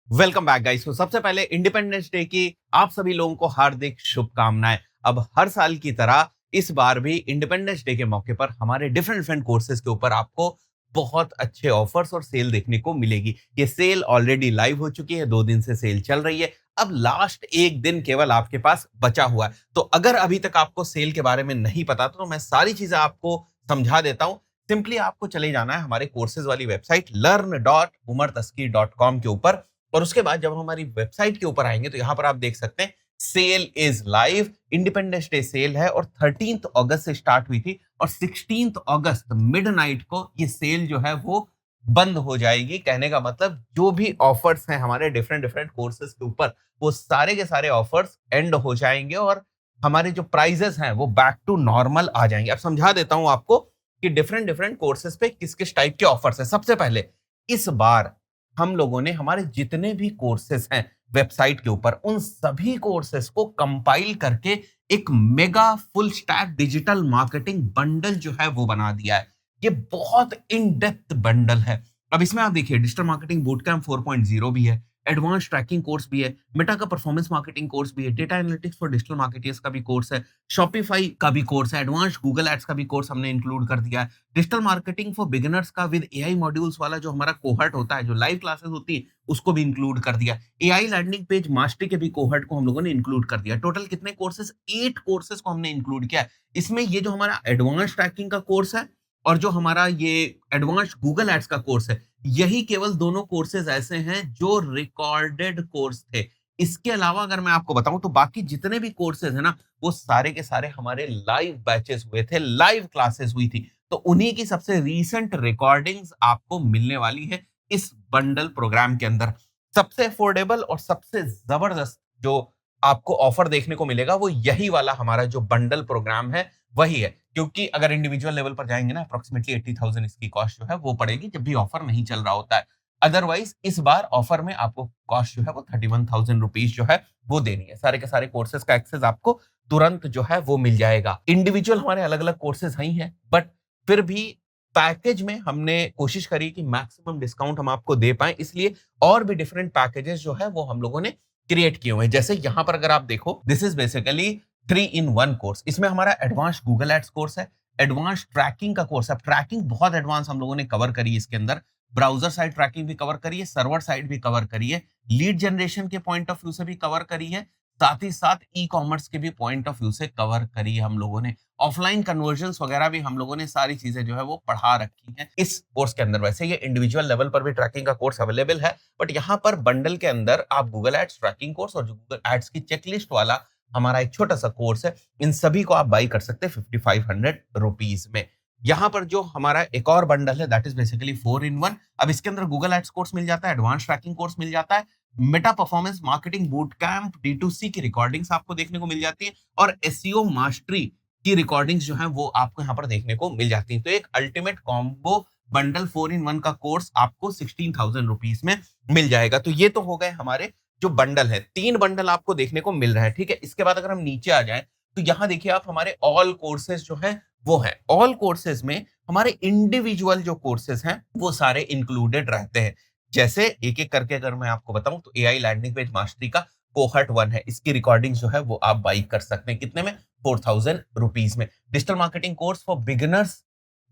Welcome back guys. तो सबसे पहले इंडिपेंडेंस डे की आप सभी लोगों को हार्दिक शुभकामनाएं। अब हर साल की तरह इस बार भी इंडिपेंडेंस डे के मौके पर हमारे डिफरेंट डिफरेंट कोर्सेज के ऊपर आपको बहुत अच्छे ऑफर्स और सेल देखने को मिलेगी। ये सेल ऑलरेडी लाइव हो चुकी है, 2 दिन से सेल चल रही है। अब लास्ट एक दिन केवल आपके पास बचा हुआ है। तो अगर अभी तक आपको सेल के बारे में नहीं पता तो मैं सारी चीजें आपको समझा देता हूँ। सिंपली आपको चले जाना है हमारे कोर्सेज वाली वेबसाइट learn.umartasky.com के ऊपर, और उसके बाद जब हमारी वेबसाइट के ऊपर आएंगे तो यहाँ पर आप देख सकते हैं sale is live. Independence Day sale है और 13 अगस्त से स्टार्ट हुई थी और 16 अगस्त मिडनाइट को ये सेल जो है वो बंद हो जाएगी। कहने का मतलब जो भी ऑफर्स हैं हमारे डिफरेंट डिफरेंट कोर्सेज के ऊपर, वो सारे के सारे ऑफर्स एंड हो जाएंगे और हमारे जो प्राइजेस हैं वो बैक टू नॉर्मल आ जाएंगे। अब समझा देता हूं आपको कि डिफरेंट डिफरेंट कोर्सेज पे किस किस टाइप के ऑफर्स हैं। सबसे पहले इस बार हम लोगों ने हमारे जितने भी कोर्सेस हैं वेबसाइट के ऊपर, उन सभी कोर्सेस को कंपाइल करके एक mega full stack digital marketing bundle जो है वो बना दिया है। ये बहुत इन डेप्थ बंडल है। अब इसमें आप देखिए डिजिटल मार्केटिंग बूट कैंप 4.0 भी है, एडवांस ट्रैकिंग कोर्स भी है, मेटा का परफॉर्मेंस मार्केटिंग कोर्स भी है, data analytics for digital marketers का भी कोर्स है, शॉपिफाई का भी कोर्स है, एडवांस गूगल एड्स का भी कोर्स हमने इंक्लूड कर दिया है, डिजिटल मार्केटिंग फॉर बिगिनर्स का विद एआई मॉड्यूल्स वाला जो हमारा कोहर्ट होता है, जो लाइव क्लासेस होती है, उसको भी इंक्लूड कर दिया। एआई लैंडिंग पेज मास्टरी के भी कोहर्ट को हम लोगों ने इंक्लूड कर दिया। टोटल कितने कोर्सेज? 8 कोर्सेज को हमने इंक्लूड किया है। इसमें ये जो हमारा एडवांस ट्रैकिंग का कोर्स है और जो हमारा ये एडवांस गूगल एड्स का कोर्स है, यही केवल दोनों कोर्सेज ऐसे हैं जो रिकॉर्डेड कोर्स थे। इसके अलावा अगर मैं आपको बताऊं तो बाकी जितने भी कोर्सेज है ना, वो सारे के सारे हमारे लाइव बैचेस हुए थे, लाइव क्लासेस हुई थी। तो उन्हीं की सबसे रीसेंट रिकॉर्डिंग्स आपको मिलने वाली है इस बंडल प्रोग्राम के अंदर। सबसे अफोर्डेबल और सबसे जबरदस्त जो आपको ऑफर देखने को मिलेगा वो यही वाला हमारा जो बंडल प्रोग्राम है वही है। क्योंकि अगर इंडिविजुअल लेवल पर जाएंगे ना, अप्रोक्सीमेटली 80,000 इसकी कॉस्ट जो है वो पड़ेगी जब भी ऑफर नहीं चल रहा होता है। अदरवाइज इस बार ऑफर में आपको कॉस्ट जो है वो 31,000 रुपीज जो है वो देनी है। सारे के सारे कोर्सेज का एक्सेस आपको तुरंत जो है वो मिल जाएगा। इंडिविजुअल हमारे अलग अलग कोर्सेज ही हैं, बट फिर भी पैकेज में हमने कोशिश करी कि मैक्सिमम डिस्काउंट हम आपको दे पाए, इसलिए और भी डिफरेंट पैकेजेस जो है वो हम लोगों ने क्रिएट किए हुए हैं। जैसे यहां पर अगर आप देखो, this is basically 3 in 1 course. इसमें हमारा एडवांस गूगल एड्स कोर्स है, एडवांस ट्रैकिंग का कोर्स है। ट्रैकिंग बहुत एडवांस हम लोगों ने कवर करी है इसके अंदर। ब्राउजर साइड ट्रैकिंग भी कवर करी है, सर्वर साइड भी कवर करी है, लीड जनरेशन के पॉइंट ऑफ व्यू से भी कवर करी है, साथ ही साथ ई कॉमर्स के भी पॉइंट ऑफ व्यू से कवर करी है हम लोगों ने। ऑफलाइन कन्वर्जन्स वगैरह भी हम लोगों ने सारी चीजें जो है वो पढ़ा रखी हैं इस कोर्स के अंदर। वैसे ये इंडिविजुअल लेवल पर भी ट्रैकिंग का कोर्स अवेलेबल है, बट यहाँ पर बंडल के अंदर आप गूगल एड्स ट्रैकिंग कोर्स और जो गूगल एड्स की चेकलिस्ट वाला हमारा एक छोटा सा कोर्स है, इन सभी को आप बाई कर सकते हैं 5500 रुपीज में। यहाँ पर जो हमारा एक और बंडल है दैट इज बेसिकली 4 in 1। अब इसके अंदर गूगल एड्स कोर्स मिल जाता है, एडवांस ट्रैकिंग कोर्स मिल जाता है, Meta performance marketing boot camp D2C की रिकॉर्डिंग्स आपको देखने को मिल जाती है और एसईओ मास्टरी की रिकॉर्डिंग्स जो है वो आपको यहाँ पर देखने को मिल जाती है। तो एक अल्टीमेट कॉम्बो बंडल 4 in 1 का कोर्स आपको 16,000 रुपीज में मिल जाएगा। तो ये तो हो गए हमारे जो बंडल है। 3 बंडल आपको देखने को मिल रहा है, ठीक है। इसके बाद अगर हम नीचे आ जाएं तो यहाँ देखिए आप, हमारे ऑल कोर्सेज जो है वो है। ऑल कोर्सेज में हमारे इंडिविजुअल जो कोर्सेज हैं वो सारे इंक्लूडेड रहते हैं। जैसे एक एक करके अगर मैं आपको बताऊं तो एआई लैंडिंग पेज मास्टरी का कोहर्ट 1 है, इसकी रिकॉर्डिंग जो है वो आप बाई कर सकते हैं। कितने में? 4,000 रुपीज में। Digital marketing course for beginners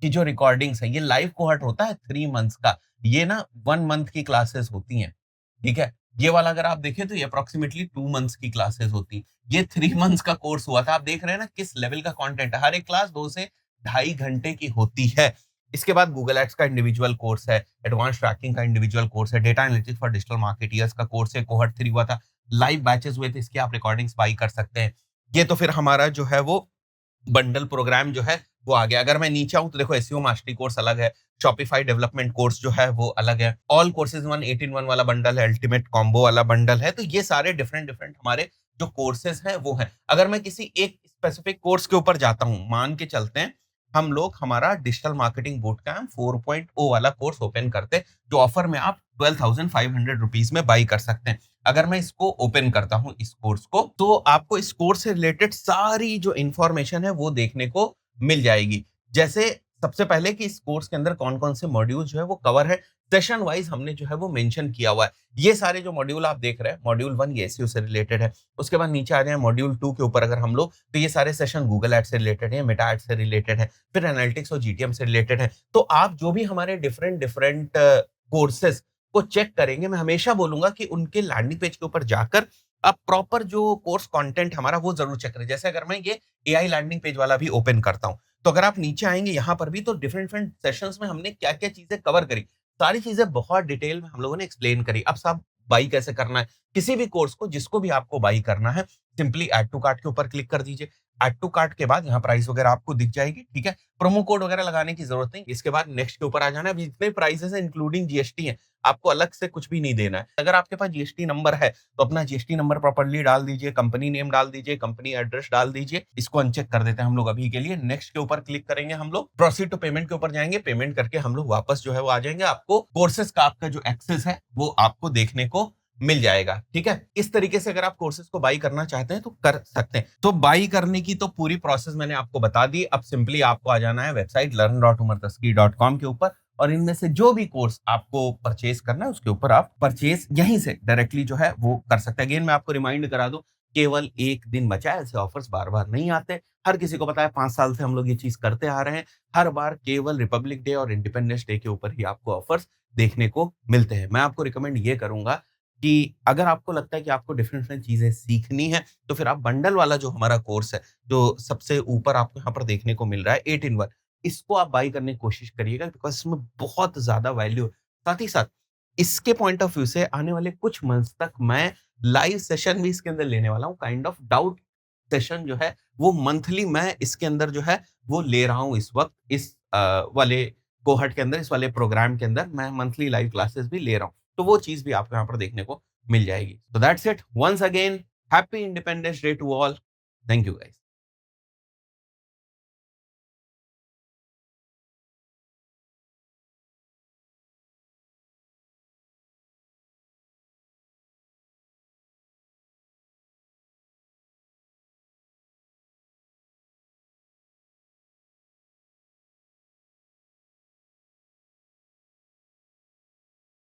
की जो रिकॉर्डिंग्स है, ये लाइव कोहर्ट होता है 3 मंथ्स का। ये ना 1 मंथ की क्लासेस होती हैं, ठीक है। ये वाला अगर आप देखें तो ये अप्रोक्सीमेटली 2 मंथ्स की क्लासेस होती हैं। ये 3 मंथ्स का कोर्स हुआ था। आप देख रहे हैं ना किस लेवल का कंटेंट है। हर एक क्लास 2 से 2.5 घंटे की होती है। इसके बाद गूगल एड्स का इंडिविजुअल कोर्स है, एडवांस ट्रैकिंग का इंडिविजुअल कोर्स है, data analytics for digital marketers का कोर्स है, कोहर्ट 3 हुआ था, लाइव बैचेस हुए थे, इसकी आप रिकॉर्डिंग्स बाई कर सकते हैं। ये तो फिर हमारा जो है वो बंडल प्रोग्राम जो है वो आ गया। अगर मैं नीचे आऊं तो देखो एसईओ मास्टरी कोर्स अलग है, शॉपिफाई डेवलपमेंट कोर्स जो है वो अलग है, ऑल कोर्सेज 8 in 1 वाला बंडल है, अल्टीमेट कॉम्बो वाला बंडल है। तो ये सारे डिफरेंट डिफरेंट हमारे जो कोर्सेज हैं वो हैं। अगर मैं किसी एक स्पेसिफिक कोर्स के ऊपर जाता हूं, मान के चलते हैं हम लोग हमारा डिजिटल मार्केटिंग बूट कैंप 4.0 वाला कोर्स ओपन करते हैं, जो ऑफर में आप 12,500 रुपीज में बाई कर सकते हैं। अगर मैं इसको ओपन करता हूं इस कोर्स को, तो आपको इस कोर्स से रिलेटेड सारी जो इंफॉर्मेशन है वो देखने को मिल जाएगी। जैसे सबसे पहले कि इस कोर्स के अंदर कौन-कौन से मॉड्यूल जो है वो कवर है, सेशन वाइज़ हमने जो है वो मेंशन किया हुआ है। ये सारे जो मॉड्यूल आप देख रहे हैं, मॉड्यूल 1 ये एसईओ से रिलेटेड है। उसके बाद नीचे आ जाएँ मॉड्यूल 2 के ऊपर अगर हम लोग, तो ये सारे सेशन गूगल एड्स से रिलेटेड है, मेटा एड्स से रिलेटेड है, फिर एनालिटिक्स और जीटीएम से रिलेटेड है। तो आप जो भी हमारे डिफरेंट कोर्सेज़ को चेक करेंगे, मैं हमेशा बोलूँगा कि उनके लैंडिंग पेज के ऊपर जाकर आप प्रॉपर जो कोर्स कंटेंट हमारा वो ज़रूर चेक करें। जैसे अगर मैं ये एआई लैंडिंग पेज वाला भी ओपन करता हूँ, तो अगर आप नीचे आएँगे यहाँ पर भी तो डिफरेंट-डिफरेंट सेशंस में हमने क्या-क्या चीज़ें कवर करी। सारी चीज़ें बहुत डिटेल में हम लोगों ने एक्सप्लेन करी। अब साहब बाई कैसे करना है? किसी भी कोर्स को जिसको भी आपको बाई करना है, सिंपली ऐड टू कार्ट के ऊपर क्लिक कर दीजिए। ऐड टू कार्ट के बाद यहाँ प्राइस वगैरह आपको दिख जाएगी, ठीक है? प्रोमो कोड वगैरह लगाने की ज़रूरत नहीं। इसके बाद नेक्स्ट के ऊपर आ जाना है। अभी जितने प्राइसेज़ हैं इंक्लूडिंग जीएसटी हैं, आपको अलग से कुछ भी नहीं देना है। अगर आपके पास जीएसटी नंबर है, तो अपना जीएसटी नंबर प्रॉपर्ली डाल दीजिए, कंपनी नेम डाल दीजिए, कंपनी एड्रेस डाल दीजिए। इसको अनचेक कर देते हैं हम लोग अभी के लिए। नेक्स्ट के ऊपर क्लिक करेंगे हम लोग, प्रोसीड टू पेमेंट के ऊपर जाएँगे, पेमेंट करके हम लोग वापस जो है वो आ जाएँगे। आपको कोर्सेज़ का आपका जो एक्सेस है, वो आपको देखने को मिल जाएगा, ठीक है? इस तरीके से अगर आप कोर्सेज़ को बाय करना चाहते हैं, तो कर सकते हैं। तो बाय करने की तो पूरी प्रोसेस मैंने आपको बता दी। अब सिंपली आपको आ जाना है वेबसाइट learn.umartasky.com के ऊपर और इनमें से जो भी कोर्स आपको परचेज़ करना है, उसके ऊपर आप परचेज़ यहीं से डायरेक्टली जो है वो कर सकते हैं। अगेन मैं आपको रिमाइंड करा दूँ, केवल 1 दिन बचा है, ऐसे ऑफर्स बार-बार नहीं आते। हर किसी को पता है 5 साल से हम लोग ये चीज़ करते आ रहे हैं। हर बार केवल रिपब्लिक डे और इंडिपेंडेंस डे के ऊपर ही आपको ऑफर्स देखने को मिलते हैं। मैं आपको रिकमेंड ये करूँगा कि अगर आपको लगता है कि आपको डिफरेंट-डिफरेंट चीज़ें सीखनी है, तो फिर आप बंडल वाला जो हमारा कोर्स है, जो सबसे ऊपर आपको यहाँ पर देखने को मिल रहा है 8 इन 1, इसको आप बाय करने की कोशिश करिएगा बिकॉज़ इसमें बहुत ज़्यादा वैल्यू है। साथ ही साथ इसके पॉइंट ऑफ व्यू से आने वाले कुछ मंथ्स तक मैं लाइव सेशन भी इसके अंदर लेने वाला हूँ। काइंड ऑफ डाउट सेशन जो है, वो मंथली मैं इसके अंदर जो है, वो ले रहा हूँ इस वक़्त। इस वाले कोहॉर्ट के अंदर, इस वाले प्रोग्राम के अंदर मैं मंथली लाइव क्लासेस भी ले रहा हूँ। तो वो चीज़ भी आपको यहाँ पर देखने को मिल जाएगी। So that's it. Once again, happy Independence Day to all. Thank you guys.